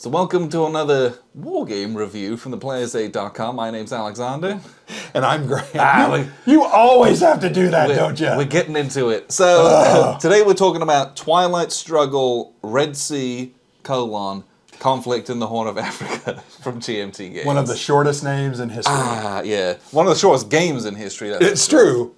So welcome to another wargame review from theplayersaid.com. My name's Alexander. And I'm Grant. You always have to do that, don't you? We're getting into it. So today we're talking about Twilight Struggle, Red Sea, Conflict in the Horn of Africa from GMT Games. One of the shortest names in history. Yeah. One of the shortest games in history. It's true.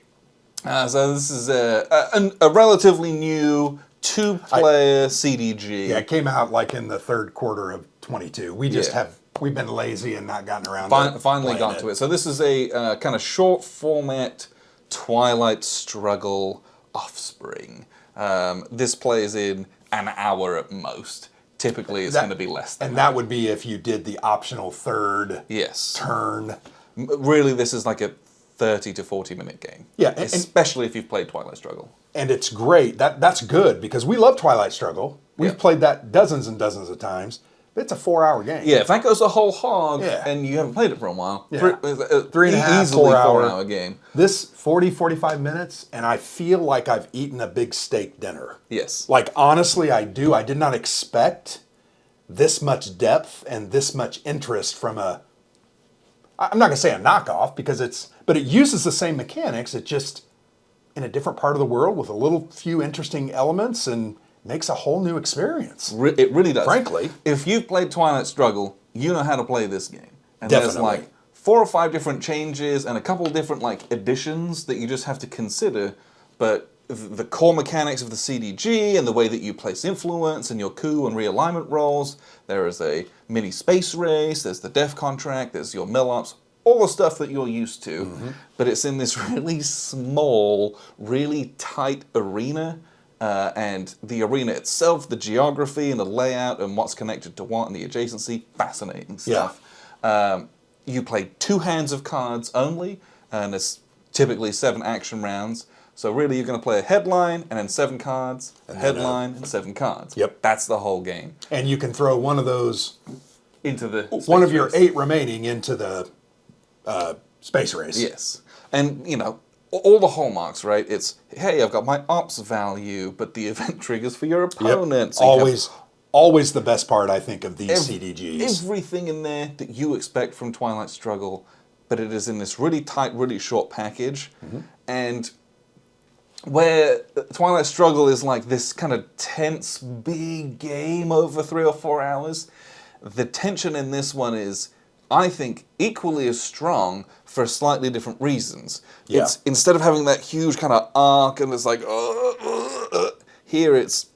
So this is a relatively new two-player CDG. Yeah, it came out like in the third quarter of 22. We've been lazy and not gotten around to finally got to it. So this is a kind of short format Twilight Struggle offspring. This plays in an hour at most. Typically it's going to be less than that. And that would be if you did the optional third turn. Really, this is like a 30 to 40 minute game. Yeah, especially if you've played Twilight Struggle. And it's great. That's good because we love Twilight Struggle. We've played that dozens and dozens of times. But it's a 4-hour game. Yeah, if that goes a whole hog and you haven't played it for a while, 3.5, easily 4 4-hour game. This 40, 45 minutes, and I feel like I've eaten a big steak dinner. Yes. Like, honestly, I do. I did not expect this much depth and this much interest from I'm not going to say a knockoff but it uses the same mechanics. It just in a different part of the world with a little few interesting elements and makes a whole new experience. It really does. Frankly. If you've played Twilight Struggle, you know how to play this game. And Definitely. There's like 4 or 5 different changes and a couple different like additions that you just have to consider. But the core mechanics of the CDG and the way that you place influence and your coup and realignment rolls, there is a mini space race, there's the def contract, there's your mill-ups, all the stuff that you're used to. Mm-hmm. But it's in this really small, really tight arena. And the arena itself, the geography and the layout and what's connected to what and the adjacency, fascinating stuff. Yeah. You play 2 hands of cards only, and there's typically 7 action rounds. So really you're going to play a headline and then 7 cards, a headline and 7 cards. Yep. That's the whole game. And you can throw one of those into the one of your 8 remaining into the space race. Yes. And, you know, all the hallmarks, right? It's, hey, I've got my ops value, but the event triggers for your opponent. Yep. So always the best part, I think, of these CDGs. Everything in there that you expect from Twilight Struggle, but it is in this really tight, really short package. Mm-hmm. And where Twilight Struggle is like this kind of tense, big game over 3 or 4 hours, the tension in this one is, I think, equally as strong for slightly different reasons. Yeah. It's instead of having that huge kind of arc and it's like, here it's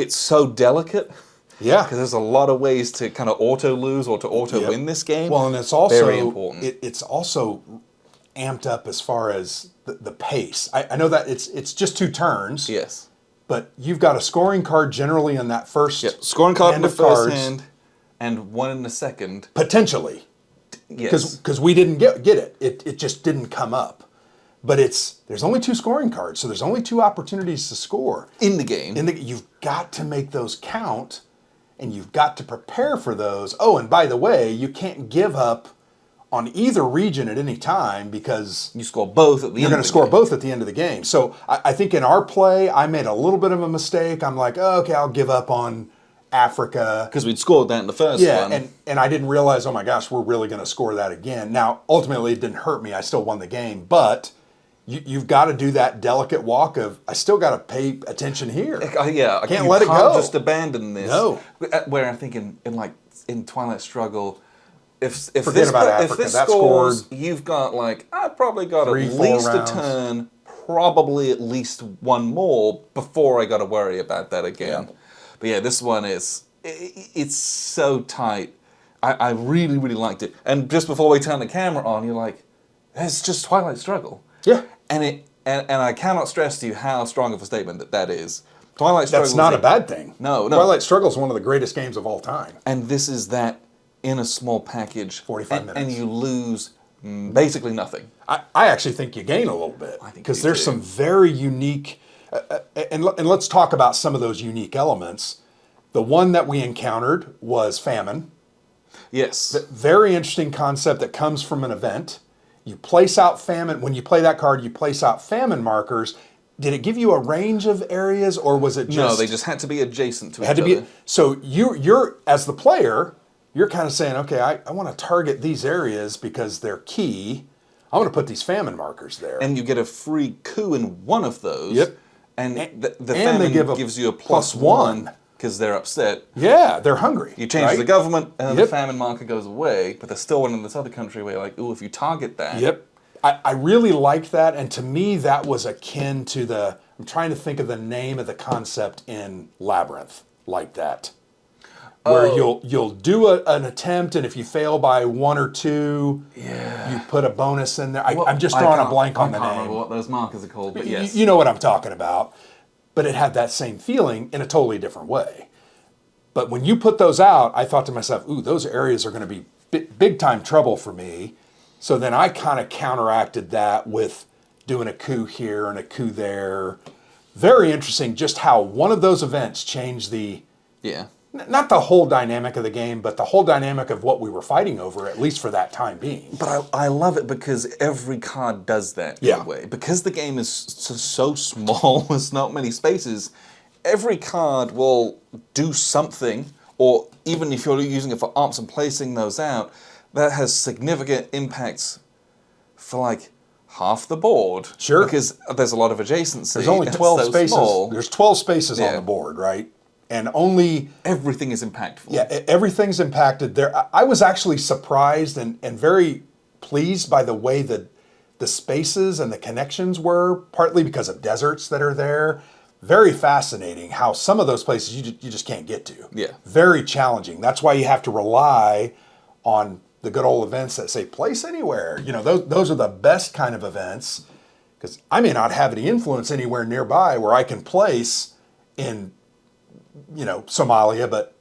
so delicate. Yeah. Because there's a lot of ways to kind of auto lose or to auto win this game. Well, and it's also very important. It's also amped up as far as the pace. I know that it's just 2 turns. Yes. But you've got a scoring card generally in that first scoring card in the first cards. hand. And 1 in the second. Potentially. Yes. Because we didn't get it. It just didn't come up. But there's only 2 scoring cards, so there's only 2 opportunities to score. In the game. You've got to make those count, and you've got to prepare for those. Oh, and by the way, you can't give up on either region at any time because you score both at the end. You're going to score both at the end of the game. So I think in our play, I made a little bit of a mistake. I'm like, okay, I'll give up on Africa. Because we'd scored that in the first one. Yeah, and I didn't realize, oh my gosh, we're really going to score that again. Now, ultimately, it didn't hurt me. I still won the game. But you've got to do that delicate walk of, I still got to pay attention here. Yeah, I can't let it go. You can't just abandon this. No. Where I think in Twilight Struggle, if Africa, this scores, you've got I've probably got 3, at 4 least rounds. a turn, probably at least 1 more before I got to worry about that again. Yeah. But yeah, this one it's so tight. I really, really liked it. And just before we turn the camera on, you're like, it's just Twilight Struggle. Yeah. And I cannot stress to you how strong of a statement that is. Twilight Struggle. That's not a bad thing. No. Twilight Struggle is one of the greatest games of all time. And this is that in a small package. 45 minutes. And you lose basically nothing. I actually think you gain a little bit. Because there's some very unique... and let's talk about some of those unique elements. The one that we encountered was famine. Yes. Very interesting concept that comes from an event. You place out famine. When you play that card, you place out famine markers. did it give you a range of areas, or was it just... No, they just had to be adjacent to each had to other. be... So you're, as the player, you're kind of saying, okay, I want to target these areas because they're key. I want to put these famine markers there. And you get a free coup in one of those. Yep. And the and famine they give a gives you a plus +1 because they're upset. Yeah, they're hungry. You change right? the government, and then the Yep. famine marker goes away, but there's still one in this other country where you're like, ooh, if you target that. Yep. I really liked that, and to me that was akin to the... I'm trying to think of the name of the concept in Labyrinth, like that. Where you'll do an attempt, and if you fail by 1 or 2, you put a bonus in there. I'm just drawing a blank on the I can't name. remember what those markers are called, but yes. You know what I'm talking about. But it had that same feeling in a totally different way. But when you put those out, I thought to myself, ooh, those areas are going to be big time trouble for me. So then I kind of counteracted that with doing a coup here and a coup there. Very interesting just how one of those events changed the... Yeah. Not the whole dynamic of the game, but the whole dynamic of what we were fighting over, at least for that time being. But I love it because every card does that in a way. Because the game is so small, there's not many spaces, every card will do something, or even if you're using it for ops and placing those out, that has significant impacts for like half the board. Sure. Because there's a lot of adjacency. There's only 12 spaces. Small. There's 12 spaces on the board, right? And only... Everything is impactful. Yeah, everything's impacted. There, I was actually surprised and very pleased by the way that the spaces and the connections were, partly because of deserts that are there. Very fascinating how some of those places you just can't get to. Yeah. Very challenging. That's why you have to rely on the good old events that say place anywhere. You know, those are the best kind of events, because I may not have any influence anywhere nearby where I can place in, you know, Somalia, but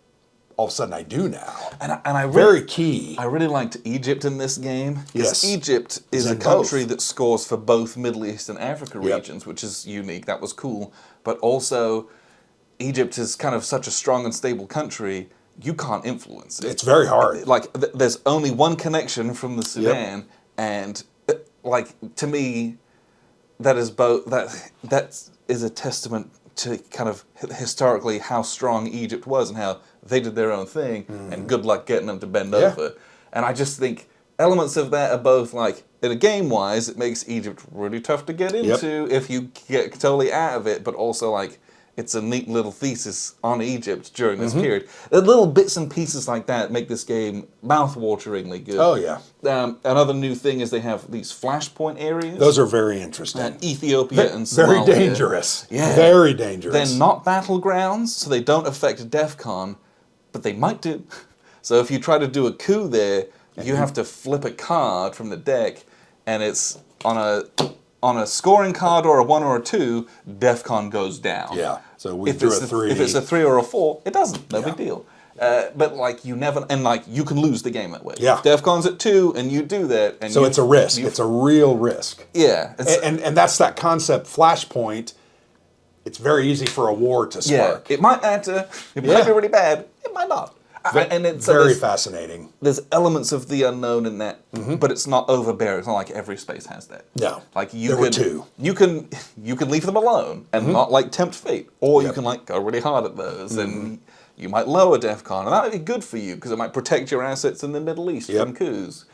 all of a sudden I do now. And I really, very key. I really liked Egypt in this game. Yes. Because Egypt is a country that scores for both Middle East and Africa regions, which is unique. That was cool. But also, Egypt is kind of such a strong and stable country, you can't influence it. It's very hard. Like, there's only one connection from the Sudan, and like, to me, that is that is a testament to kind of historically how strong Egypt was and how they did their own thing, and good luck getting them to bend over. And I just think elements of that are both like, in a game-wise, it makes Egypt really tough to get into if you get totally out of it, but also like, it's a neat little thesis on Egypt during this period. The little bits and pieces like that make this game mouth-wateringly good. Oh, yeah. Another new thing is they have these flashpoint areas. Those are very interesting. Ethiopia and Somalia. Very dangerous. Yeah. Very dangerous. They're not battlegrounds, so they don't affect DEFCON, but they might do. So if you try to do a coup there, you have to flip a card from the deck, and it's on a scoring card or a 1 or a 2, DEFCON goes down. Yeah. So we drew a 3. If it's a 3 or a 4, it doesn't. No big deal. But like you never, and like you can lose the game that way. Yeah. If DEFCON's at 2 and you do that, and so it's a risk. It's a real risk. Yeah. And that's that concept. Flashpoint. It's very easy for a war to spark. Yeah. It might matter. It might be really bad. It might not. And it's very fascinating. There's elements of the unknown in that, but it's not overbearing. It's not like every space has that. No. Like there were 2. You can leave them alone and not like tempt fate, or you can like go really hard at those, and you might lower DEFCON, and that might be good for you because it might protect your assets in the Middle East from coups.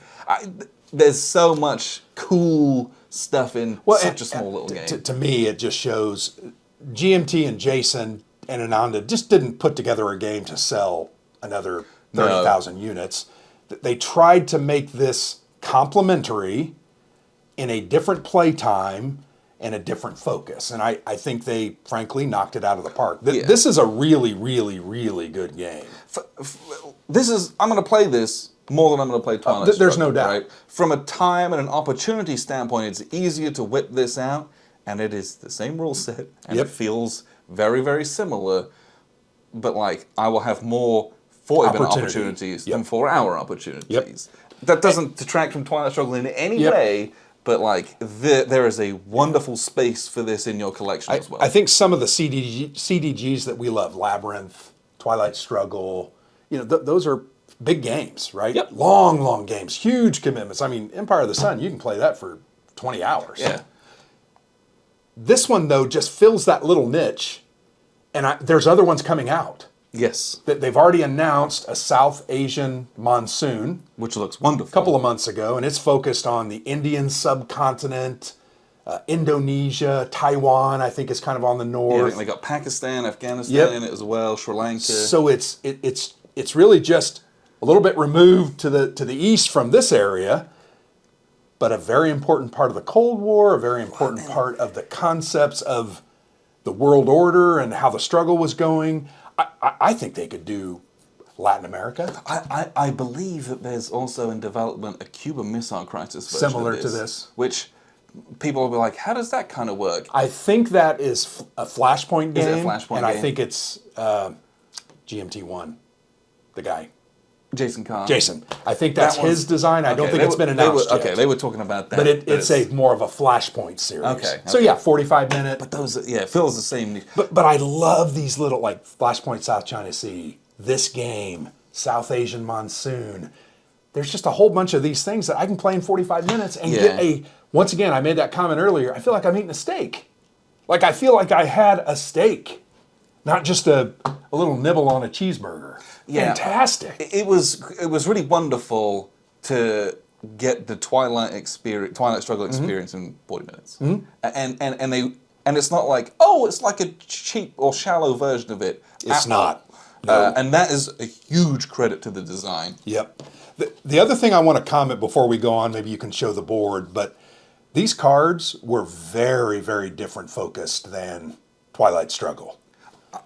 There's so much cool stuff in such a small little game. To me, it just shows GMT and Jason and Ananda just didn't put together a game to sell another 30,000 units. They tried to make this complementary in a different play time and a different focus. And I think they, frankly, knocked it out of the park. This is a really, really, really good game. I'm going to play this more than I'm going to play Twilight. There's no doubt. Right? From a time and an opportunity standpoint, it's easier to whip this out, and it is the same rule set, and it feels very, very similar. But like, I will have more 40-minute opportunities than 4-hour opportunities. That doesn't detract from Twilight Struggle in any way, but like, there is a wonderful space for this in your collection as well. I think some of the CDGs that we love, Labyrinth, Twilight Struggle, you know, those are big games, right? Yep. Long, long games, huge commitments. I mean, Empire of the Sun, you can play that for 20 hours. Yeah. This one, though, just fills that little niche, and there's other ones coming out. Yes. They've already announced a South Asian monsoon Which looks wonderful. a couple of months ago, and it's focused on the Indian subcontinent, Indonesia, Taiwan, I think is kind of on the Yeah, I north. think they got Pakistan, Afghanistan Yep. in it as well, Sri Lanka. So it's really just a little bit removed to the east from this area, but a very important part of the Cold War, a very important part of the concepts of the world order and how the struggle was going. I think they could do Latin America. I believe that there's also in development a Cuban Missile Crisis version Similar of to this. Which people will be like, how does that kind of work? I think that is a Flashpoint game. Is it a Flashpoint and I game? think it's GMT1, the guy. Jason Kahn. Jason. I think that's That one's- his design. I don't okay, think they it's were- been they announced were, yet. Okay, they were talking about that. But it's a more of a Flashpoint series. Okay, So okay. yeah, 45-minute. But those, it feels the same. But I love these little, like Flashpoint South China Sea, this game, South Asian Monsoon. There's just a whole bunch of these things that I can play in 45 minutes and get once again, I made that comment earlier, I feel like I'm eating a steak. Like I feel like I had a steak, not just a little nibble on a cheeseburger. Yeah. Fantastic. It was really wonderful to get the Twilight struggle experience in 40 minutes. And it's not like, oh, it's like a cheap or shallow version of it. It's not. No. And that is a huge credit to the design. Yep. The other thing I want to comment before we go on, maybe you can show the board, but these cards were very, very different focused than Twilight Struggle.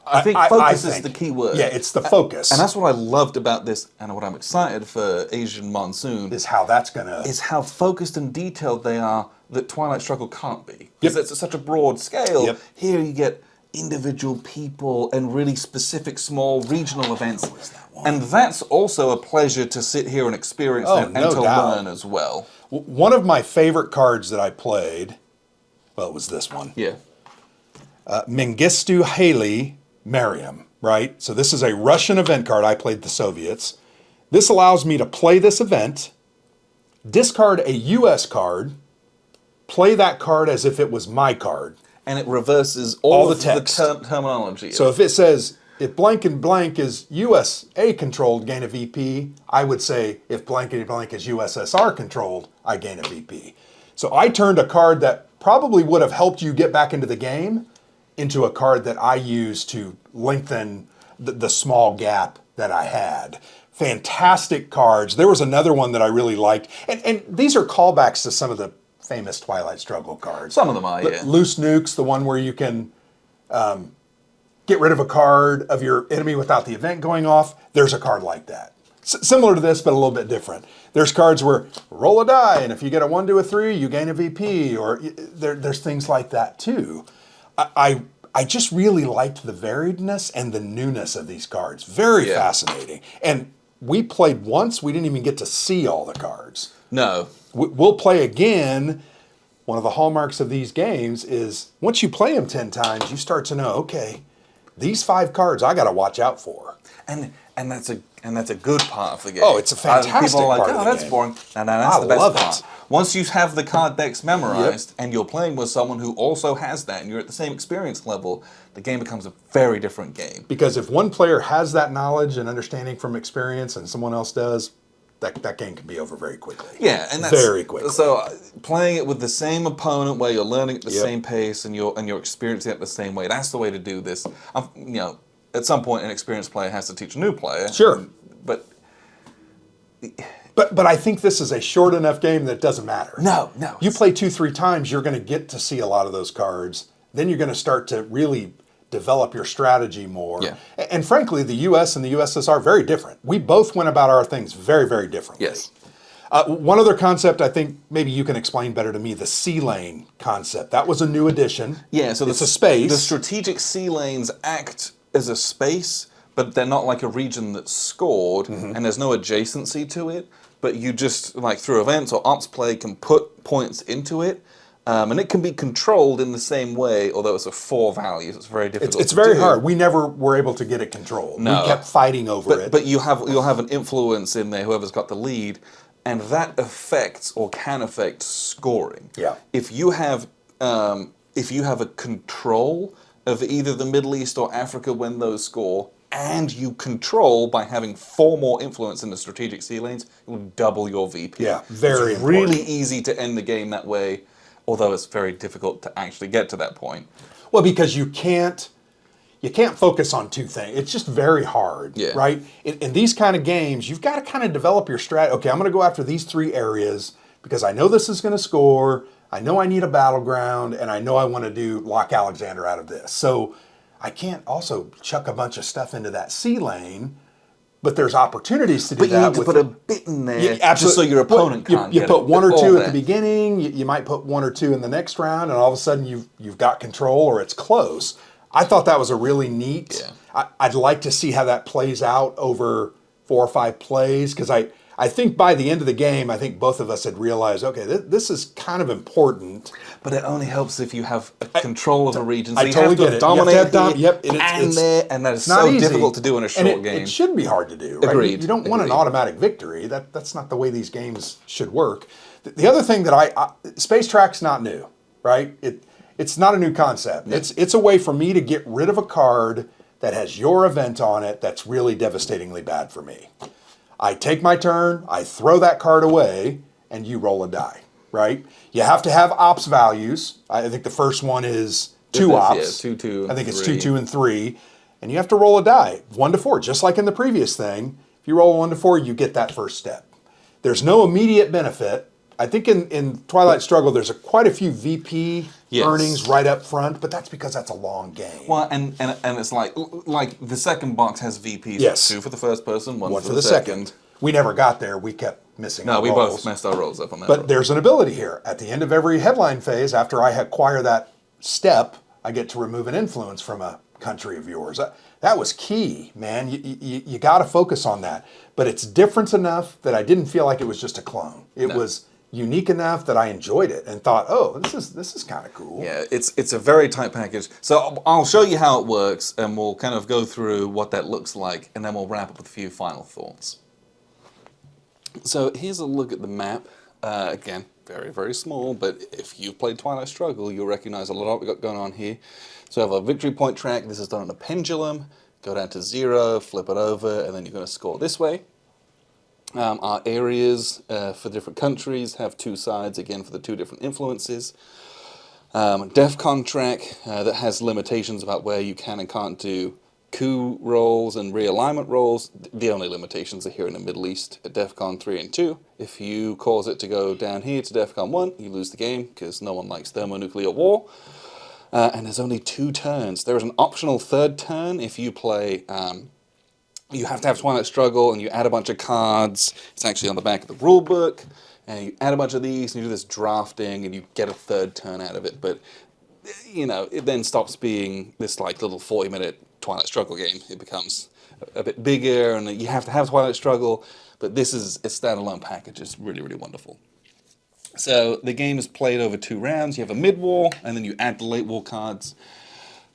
I think focus is the key word. Yeah, it's the focus. And that's what I loved about this, and what I'm excited for Asian Monsoon, is how that's going to... is how focused and detailed they are that Twilight Struggle can't be. Because it's at such a broad scale. Yep. Here you get individual people and really specific small regional events. And that's also a pleasure to sit here and experience and no to doubt. learn as well. One of my favorite cards that I played, well, it was this one. Yeah. Mengistu Haile Mariam, right? So this is a Russian event card. I played the Soviets. This allows me to play this event, discard a U.S. card, play that card as if it was my card. And it reverses all the of text. the terminology. So if it says, if blank and blank is USA controlled, gain a VP, I would say if blankety blank is USSR controlled, I gain a VP. So I turned a card that probably would have helped you get back into the game into a card that I used to lengthen the small gap that I had. Fantastic cards. There was another one that I really liked. And these are callbacks to some of the famous Twilight Struggle cards. Some of them are, yeah. Loose Nukes, the one where you can get rid of a card of your enemy without the event going off. There's a card like that. Similar to this, but a little bit different. There's cards where roll a die, and if you get a 1 to a 3, you gain a VP, or there's things like that too. I just really liked the variedness and the newness of these cards. Very fascinating. And we played once, we didn't even get to see all the cards. No. We'll play again. One of the hallmarks of these games is once you play them 10 times, you start to know, okay, these 5 cards I got to watch out for. And that's a good part of the game. Oh, it's a fantastic people are like, part of oh, the that's game. boring. No, that's the best love part. it. Once you have the card decks memorized and you're playing with someone who also has that and you're at the same experience level, the game becomes a very different game. Because if one player has that knowledge and understanding from experience and someone else does, that game can be over very quickly. Yeah, and that's very quickly. So playing it with the same opponent, where you're learning at the same pace and you're experiencing it the same way. That's the way to do this. At some point, an experienced player has to teach a new player. Sure, but I think this is a short enough game that it doesn't matter. No. You play 2-3 times, you're going to get to see a lot of those cards. Then you're going to start to really develop your strategy more. Yeah. And frankly, the U.S. and the USSR are very different. We both went about our things very, very differently. Yes. One other concept I think maybe you can explain better to me, the sea lane concept. That was a new addition. Yeah, so it's a space. The strategic sea lanes act as a space, but they're not like a region that's scored, and there's no adjacency to it. But you just, like through events or ops play, can put points into it. And it can be controlled in the same way, although it's a 4 values. It's very difficult. It's very hard. We never were able to get it controlled. No. We kept fighting over it. But you'll have an influence in there, whoever's got the lead, and that affects or can affect scoring. Yeah. If you have if you have a control of either the Middle East or Africa when those score, and you control by having 4 more influence in the strategic sea lanes, it will double your VP. Yeah, very It's really important. easy to end the game that way, although it's very difficult to actually get to that point. Well, because you can't focus on 2 things. It's just very hard, Yeah. right? In these kind of games, you've got to kind of develop your strategy. Okay, I'm going to go after these 3 areas because I know this is going to score. I know I need a battleground, and I know I want to lock Alexander out of this. So I can't also chuck a bunch of stuff into that sea lane, but there's opportunities to do But that. you need to put a bit in there just so your opponent can't You get put it. 1 or All 2 at that. the beginning. You might put 1 or 2 in the next round, and all of a sudden you've got control or it's close. I thought that was a really neat. Yeah. I'd like to see how that plays out over 4 or 5 plays because I think by the end of the game, I think both of us had realized, okay, this is kind of important. But it only helps if you have control of a region. So I you totally have to get it. dominate You have to have here and there, and that is not so easy. difficult to do in a short And game. It should be hard to do, right? Agreed. You don't want an Agreed. automatic victory. That's not the way these games should work. The other thing that Space Track's not new, right? It's not a new concept. It's a way for me to get rid of a card that has your event on it that's really devastatingly bad for me. I take my turn, I throw that card away, and you roll a die, right? You have to have ops values. I think the first one is 2 ops. Yeah, 2, 2, and I think it's 3. 2, 2, and 3. And you have to roll a die, 1 to 4, just like in the previous thing. If you roll 1 to 4, you get that first step. There's no immediate benefit. I think in Twilight Struggle, there's quite a few VP Yes. earnings right up front, but that's because that's a long game. Well, and it's like the second box has VPs. Yes. 2 for the first person, 1 One for the second. We never got there. We kept missing No, our we rolls. both messed our rolls up on that. But there's an ability here. At the end of every headline phase, after I acquire that step, I get to remove an influence from a country of yours. That was key, man. You got to focus on that. But it's different enough that I didn't feel like it was just a clone. It was unique enough that I enjoyed it and thought, oh, this is kind of cool. Yeah, it's a very tight package. So I'll show you how it works, and we'll kind of go through what that looks like, and then we'll wrap up with a few final thoughts. So here's a look at the map. Again, very, very small, but if you've played Twilight Struggle, you'll recognize a lot of what we've got going on here. So we have a victory point track. This is done on a pendulum. Go down to 0, flip it over, and then you're going to score this way. Our areas for different countries have 2 sides, again, for the 2 different influences. DEFCON track that has limitations about where you can and can't do coup rolls and realignment rolls. The only limitations are here in the Middle East at DEFCON 3 and 2. If you cause it to go down here to DEFCON 1, you lose the game because no one likes thermonuclear war. And there's only 2 turns. There is an optional 3rd turn if you play... you have to have Twilight Struggle, and you add a bunch of cards. It's actually on the back of the rule book. And you add a bunch of these, and you do this drafting, and you get a 3rd turn out of it. But, it then stops being this like little 40-minute Twilight Struggle game. It becomes a bit bigger, and you have to have Twilight Struggle. But this is a standalone package. It's really, really wonderful. So the game is played over 2 rounds. You have a mid-war, and then you add the late-war cards.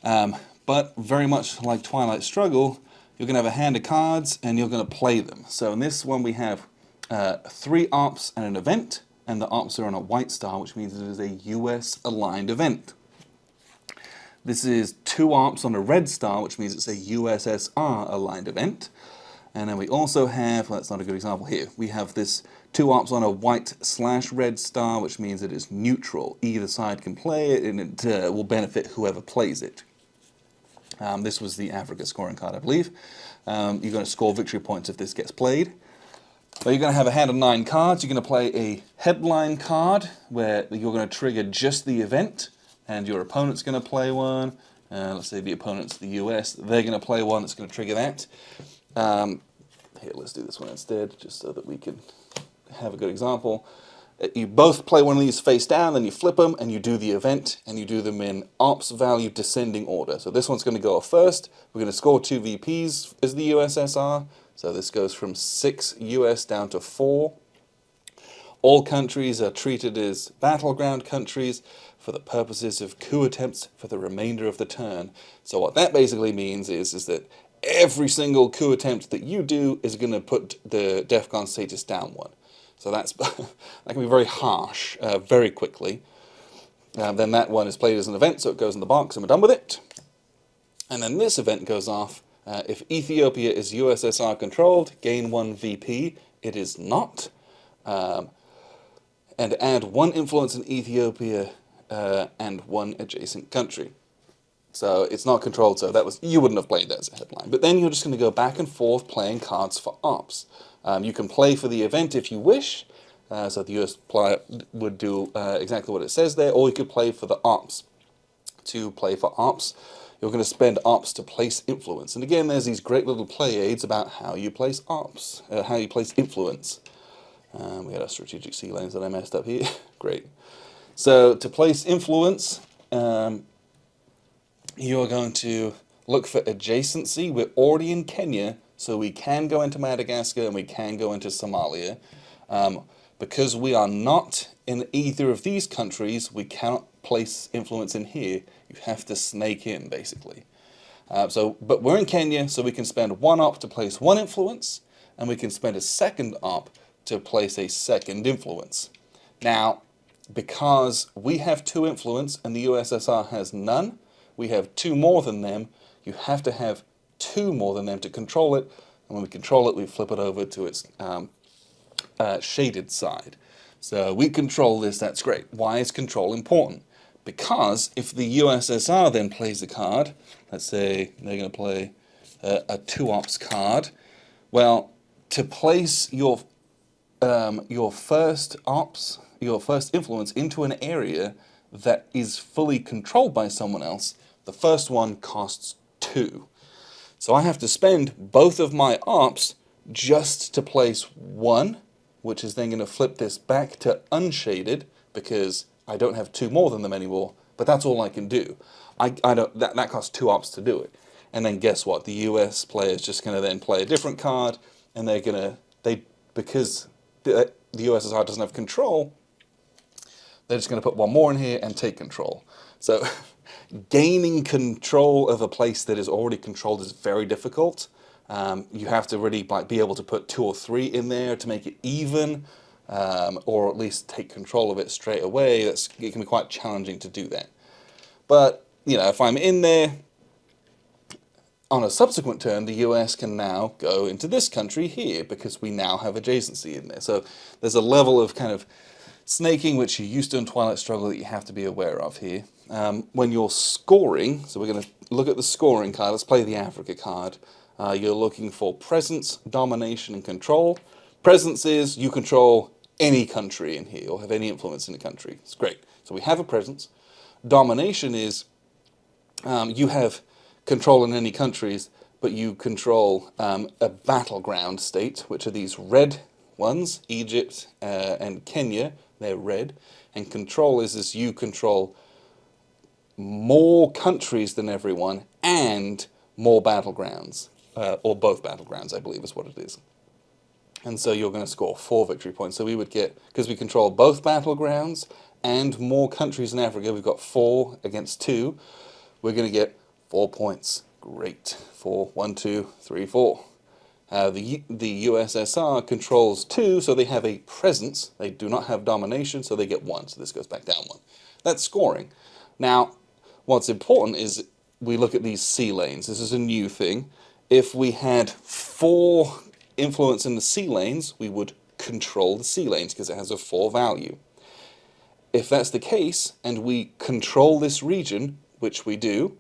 But very much like Twilight Struggle, you're going to have a hand of cards, and you're going to play them. So in this one, we have 3 ops and an event, and the ops are on a white star, which means it is a US-aligned event. This is 2 ops on a red star, which means it's a USSR-aligned event. And then we also have, well, that's not a good example here, we have this 2 ops on a white/red star, which means it is neutral. Either side can play it, and it will benefit whoever plays it. This was the Africa scoring card, I believe. You're going to score victory points if this gets played. But you're going to have a hand of 9 cards. You're going to play a headline card where you're going to trigger just the event, and your opponent's going to play one. Let's say the opponent's the US. They're going to play one that's going to trigger that. Here, let's do this one instead, just so that we can have a good example. You both play one of these face down, then you flip them, and you do the event, and you do them in ops value descending order. So this one's going to go off first. We're going to score 2 VPs as the USSR. So this goes from 6 US down to 4. All countries are treated as battleground countries for the purposes of coup attempts for the remainder of the turn. So what that basically means is that every single coup attempt that you do is going to put the DEFCON status down 1. So that can be very harsh very quickly. Then that one is played as an event, so it goes in the box and we're done with it. And then this event goes off. If Ethiopia is USSR controlled, gain 1 VP. It is not. And add 1 influence in Ethiopia and 1 adjacent country. So it's not controlled, so you wouldn't have played that as a headline. But then you're just going to go back and forth playing cards for ops. You can play for the event if you wish, so the US player would do exactly what it says there, or you could play for the ops. To play for ops, you're going to spend ops to place influence. And again, there's these great little play aids about how you place ops, how you place influence. We had our strategic sea lanes that I messed up here. Great. So to place influence, you are going to look for adjacency. We're already in Kenya, so we can go into Madagascar and we can go into Somalia. Because we are not in either of these countries, we cannot place influence in here. You have to snake in, basically. But we're in Kenya, so we can spend 1 op to place 1 influence, and we can spend a second op to place a second influence. Now, because we have 2 influence and the USSR has none, we have 2 more than them. You have to have 2 more than them to control it, and when we control it, we flip it over to its shaded side. So we control this, that's great. Why is control important? Because if the USSR then plays a card, let's say they're going to play a 2 ops card, well, to place your first ops, your first influence into an area that is fully controlled by someone else, the first one costs 2. So I have to spend both of my ops just to place 1, which is then going to flip this back to unshaded because I don't have 2 more than them anymore, but that's all I can do. That costs 2 ops to do it. And then guess what? The US player is just going to then play a different card, and because the USSR doesn't have control, they're just going to put 1 more in here and take control. So gaining control of a place that is already controlled is very difficult. You have to really be able to put 2 or 3 in there to make it even, or at least take control of it straight away. It can be quite challenging to do that. But, if I'm in there, on a subsequent turn, the US can now go into this country here because we now have adjacency in there. So there's a level of kind of snaking, which you used to in Twilight Struggle, that you have to be aware of here. When you're scoring, so we're going to look at the scoring card. Let's play the Africa card. You're looking for presence, domination, and control. Presence is you control any country in here or have any influence in the country. It's great. So we have a presence. Domination is you have control in any countries, but you control a battleground state, which are these red ones, Egypt and Kenya. They're red. And control is this: you control more countries than everyone and more battlegrounds. Or both battlegrounds, I believe is what it is. And so you're going to score 4 victory points. So we would get, because we control both battlegrounds and more countries in Africa, we've got 4 against 2. We're going to get 4 points. Great. 4, 1, 2, 3, 4. The USSR controls 2, so they have a presence. They do not have domination, so they get 1. So this goes back down 1. That's scoring. Now, what's important is we look at these sea lanes. This is a new thing. If we had 4 influence in the sea lanes, we would control the sea lanes because it has a 4 value. If that's the case, and we control this region, which we do,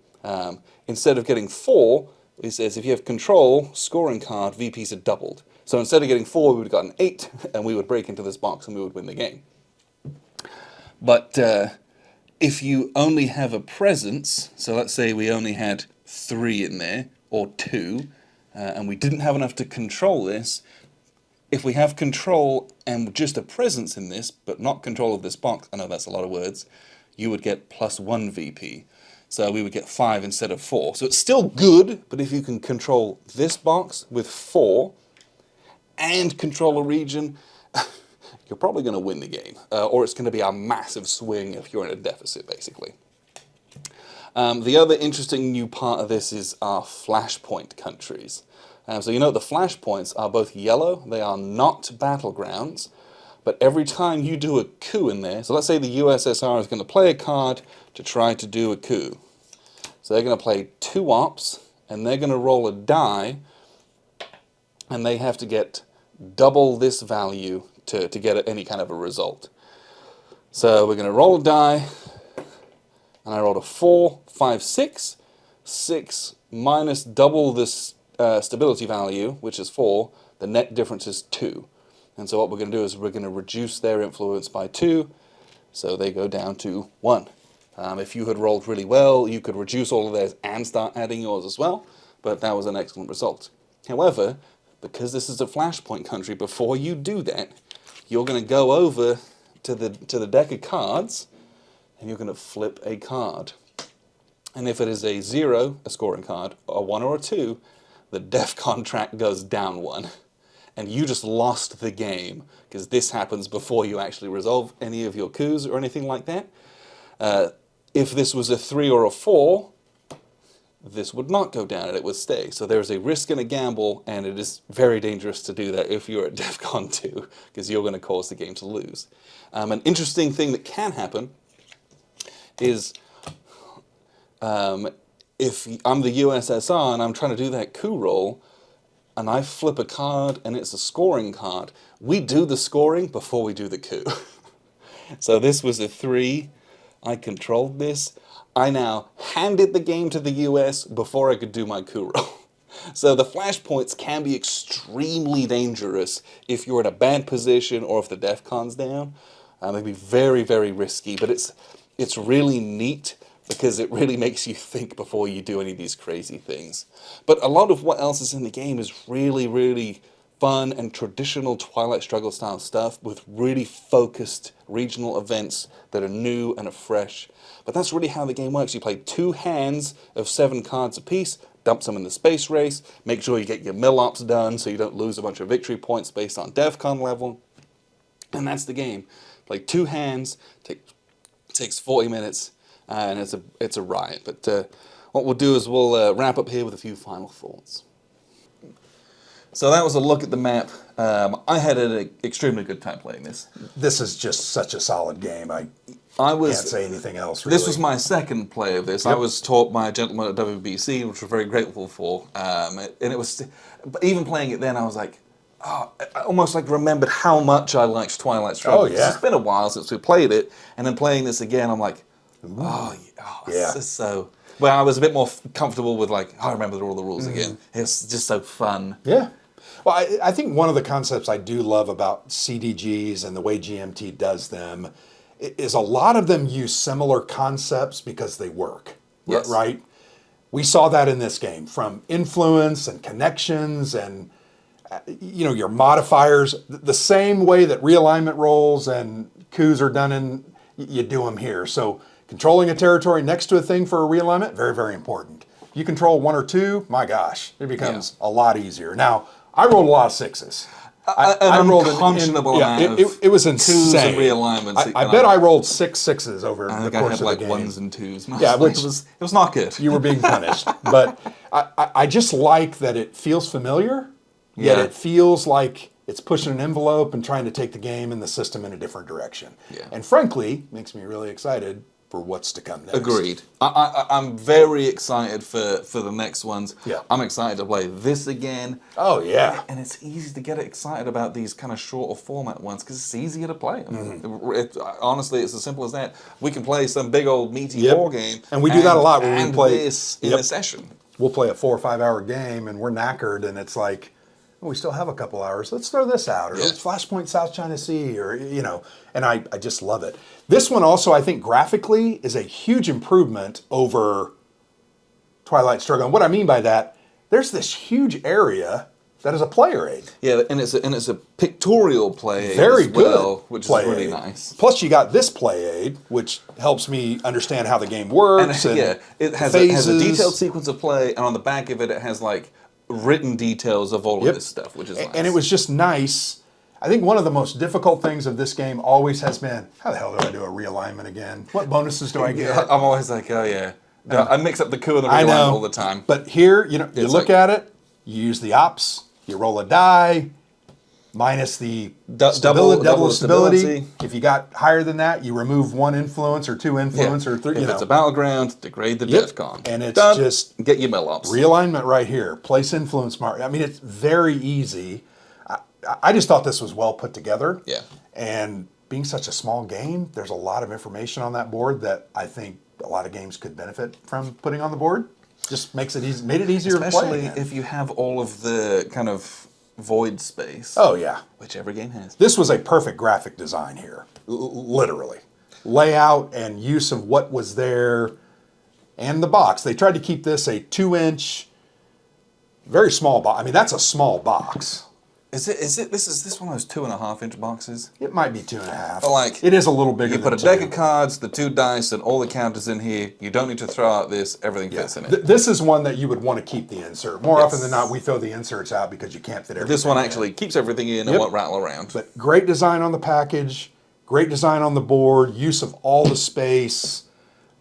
instead of getting 4, it says if you have control, scoring card, VPs are doubled. So instead of getting 4, we would have gotten 8, and we would break into this box and we would win the game. But if you only have a presence, so let's say we only had 3 in there, or 2, and we didn't have enough to control this, if we have control and just a presence in this, but not control of this box, I know that's a lot of words, you would get +1 VP. So we would get 5 instead of 4. So it's still good, but if you can control this box with 4 and control a region, you're probably going to win the game. Or it's going to be a massive swing if you're in a deficit, basically. The other interesting new part of this is our flashpoint countries. So the flashpoints are both yellow. They are not battlegrounds, but every time you do a coup in there, so let's say the USSR is going to play a card to try to do a coup. So they're going to play 2 ops, and they're going to roll a die, and they have to get double this value to get any kind of a result. So we're going to roll a die, and I rolled a 4, 5, 6. 6 minus double this stability value, which is 4. The net difference is 2. And so what we're going to do is we're going to reduce their influence by 2, so they go down to 1. If you had rolled really well, you could reduce all of theirs and start adding yours as well, but that was an excellent result. However, because this is a flashpoint country, before you do that, you're going to go over to the deck of cards, and you're going to flip a card. And if it is a 0, a scoring card, a 1 or a 2, the def contract goes down 1. And you just lost the game, because this happens before you actually resolve any of your coups or anything like that. If this was a 3 or a 4, this would not go down and it would stay. So there's a risk and a gamble, and it is very dangerous to do that if you're at DEFCON 2, because you're going to cause the game to lose. An interesting thing that can happen is if I'm the USSR and I'm trying to do that coup roll, and I flip a card and it's a scoring card, we do the scoring before we do the coup. So this was a 3. I controlled this. I now handed the game to the US before I could do my coup roll. So the flashpoints can be extremely dangerous if you're in a bad position or if the DEFCON's down. They can be very, very risky, but it's really neat because it really makes you think before you do any of these crazy things. But a lot of what else is in the game is really, really fun and traditional Twilight Struggle style stuff with really focused regional events that are new and are fresh. But that's really how the game works. You play 2 hands of 7 cards apiece, dump some in the space race, make sure you get your mill ops done so you don't lose a bunch of victory points based on DEFCON level. And that's the game. Play 2 hands, takes 40 minutes, and it's a riot. But what we'll do is we'll wrap up here with a few final thoughts. So that was a look at the map. I had an extremely good time playing this. This is just such a solid game. I can't say anything else, really. This was my second play of this. Yep. I was taught by a gentleman at WBC, which we're very grateful for. And it was, even playing it then, I was like, oh, I almost like remembered how much I liked Twilight Struggle. Oh, yeah. It's been a while since we played it, and then playing this again, I'm like, yeah. This is so... Well, I was a bit more comfortable with like, I remember all the rules again. It's just so fun. Yeah. Well, I think one of the concepts I do love about CDGs and the way GMT does them is a lot of them use similar concepts because they work, yes. Right? We saw that in this game, from influence and connections and your modifiers, the same way that realignment rolls and coups are done you do them here. So controlling a territory next to a thing for a realignment, very, very important. You control 1 or 2, my gosh, it becomes a lot easier. Now, I rolled a lot of 6s. I rolled an unconscionable amount of it was insane. Coups and realignments. I bet I rolled 6 6s over the course of the game. I had like 1s and 2s. Yeah, which it was not good. You were being punished. But I just like that it feels familiar, yet it feels like it's pushing an envelope and trying to take the game and the system in a different direction. Yeah. And frankly, makes me really excited for what's to come next. Agreed. I'm very excited for the next ones. Yeah. I'm excited to play this again. Oh, yeah. And it's easy to get excited about these kind of shorter format ones because it's easier to play. Honestly, it's as simple as that. We can play some big old meaty war game. And we do that a lot when we play this in a session. We'll play a 4 or 5 hour game and we're knackered and it's like, we still have a couple hours. Let's throw this out, or let's Flashpoint South China Sea, or and I just love it. This one also, I think, graphically is a huge improvement over Twilight Struggle. And what I mean by that, there's this huge area that is a player aid. Yeah, and it's a pictorial play aid Very as good well, which is really aid. nice. Plus, you got this play aid, which helps me understand how the game works. And it has a detailed sequence of play, and on the back of it, it has like written details of all of this stuff, which is nice. And it was just nice. I think one of the most difficult things of this game always has been, how the hell do I do a realignment again? What bonuses do I get? I'm always like, oh yeah. I mix up the coup and the realignment all the time. But here, you look at it, you use the ops, you roll a die, minus the Double double the stability. stability. If you got higher than that, you remove 1 influence or 2 influence or 3. If it's a battleground, degrade the Yep. DEFCON. And it's Done. just Get your mill-ups. realignment right here. Place influence mark. I mean, it's very easy. I just thought this was well put together. Yeah. And being such a small game, there's a lot of information on that board that I think a lot of games could benefit from putting on the board. Just makes it easy, made it easier to play. Especially if you have all of the kind of void space. Oh yeah. Which every game has. This was a perfect graphic design here, literally. Layout and use of what was there and the box. They tried to keep this a 2-inch, very small box. I mean, that's a small box. Is this one of those 2.5-inch boxes? It might be 2.5. Like, it is a little bigger You put than a deck 2. of cards, the 2 dice, and all the counters in here. You don't need to throw out this. Everything fits in it. This is one that you would want to keep the insert. More Yes. often than not, we throw the inserts out because you can't fit everything. This one in. actually keeps everything in and Yep. won't rattle around. But great design on the package, great design on the board, use of all the space.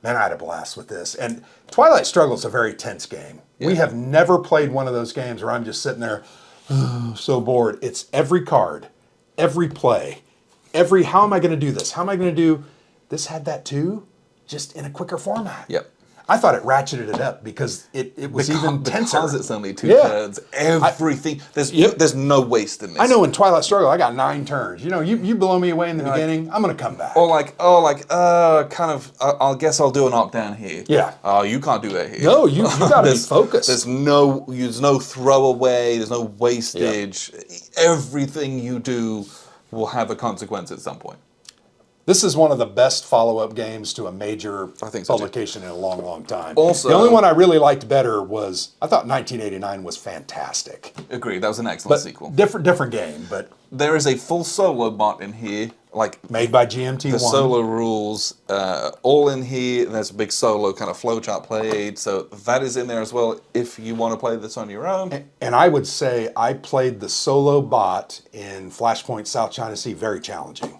Man, I had a blast with this. And Twilight Struggle is a very tense game. We have never played one of those games where I'm just sitting there, so bored. It's every card, every play, how am I going to do this? How am I going to do this? Had that too, just in a quicker format. Yep. I thought it ratcheted it up because it was even tenser. Because it's only 2 Yeah. turns, everything, there's Yep. there's no waste in this. I know in Twilight Struggle, I got 9 turns. You know, you blow me away in the beginning, I'm going to come back. I guess I'll do an up down here. Yeah. Oh, you can't do that here. No, you got to be focused. There's no throwaway, there's no wastage. Everything you do will have a consequence at some point. This is one of the best follow-up games to a major I think so, too. publication in a long, long time. Also- the only one I really liked better was, I thought 1989 was fantastic. Agreed, that was an excellent But sequel. different game, but There is a full solo bot in here, like made by GMT1. the solo rules, all in here. There's a big solo kind of flowchart played, so that is in there as well if you want to play this on your own. And I would say I played the solo bot in Flashpoint South China Sea very challenging.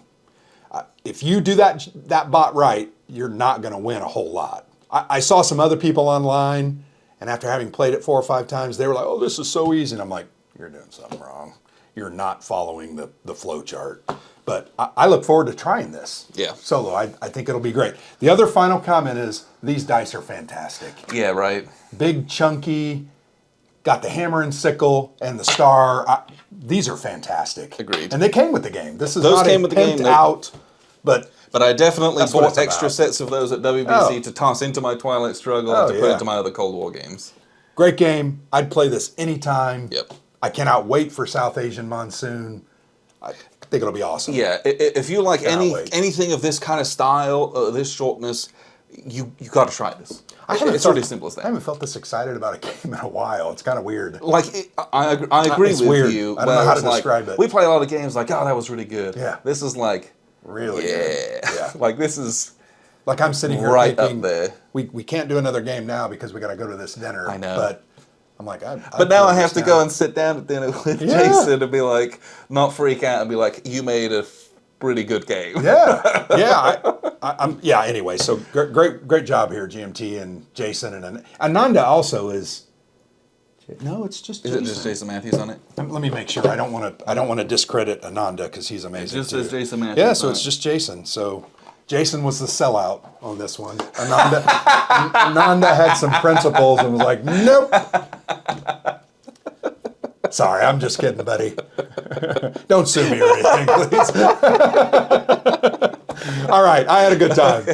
If you do that bot right, you're not going to win a whole lot. I saw some other people online, and after having played it 4 or 5 times, they were like, oh, this is so easy. And I'm like, you're doing something wrong. You're not following the flow chart. But I look forward to trying this. Yeah. Solo. I think it'll be great. The other final comment is these dice are fantastic. Yeah, right. Big, chunky, got the hammer and sickle and the star. These are fantastic. Agreed. And they came with the game. This is Those not came a with the game. pimped out, but I definitely That's what bought it's extra about. sets of those at WBC Oh. to toss into my Twilight Struggle Oh, and to put yeah. into my other Cold War games. great game. I'd play this anytime. Yep. I cannot wait for South Asian Monsoon. I think it'll be awesome. Yeah, if you like Cannot wait. anything of this kind of style, this shortness, you got to try this. It's felt- really simple as I that. haven't felt this excited about a game in a while. It's kind of weird. Like I agree It's with weird. you. I don't know how to whereas, describe it. We play a lot of games like, oh, that was really good. Yeah. This is like, Really yeah, good. Yeah. like this is Like I'm sitting here right thinking, up there. we can't do another game now because we got to go to this dinner. I know. But I'm like, But now I have to go and sit down at dinner with Yeah. Jason and be like, not freak out and be like, you made a pretty good game. Yeah. Anyway, so great job here, GMT and Jason and Ananda also is. No, it's just Is Jason. it just Jason Matthews on it? Let me make sure. I don't want to discredit Ananda because he's amazing. It just too. says Jason Matthews. Yeah, so on it's it. just Jason. So Jason was the sellout on this one. Ananda had some principles and was like, nope. Sorry, I'm just kidding, buddy. Don't sue me or anything, please. All right, I had a good time.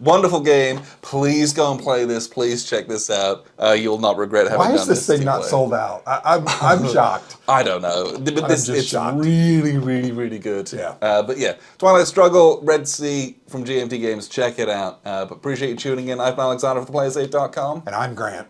Wonderful game. Please go and play this. Please check this out. You'll not regret having Why done is this thing to not play. sold out? I'm shocked. I don't know, but just it's shocked. really, really, really good. Yeah. But yeah, Twilight Struggle, Red Sea from GMT Games. Check it out. But appreciate you tuning in. I'm Alexander from theplayerssafe.com. And I'm Grant.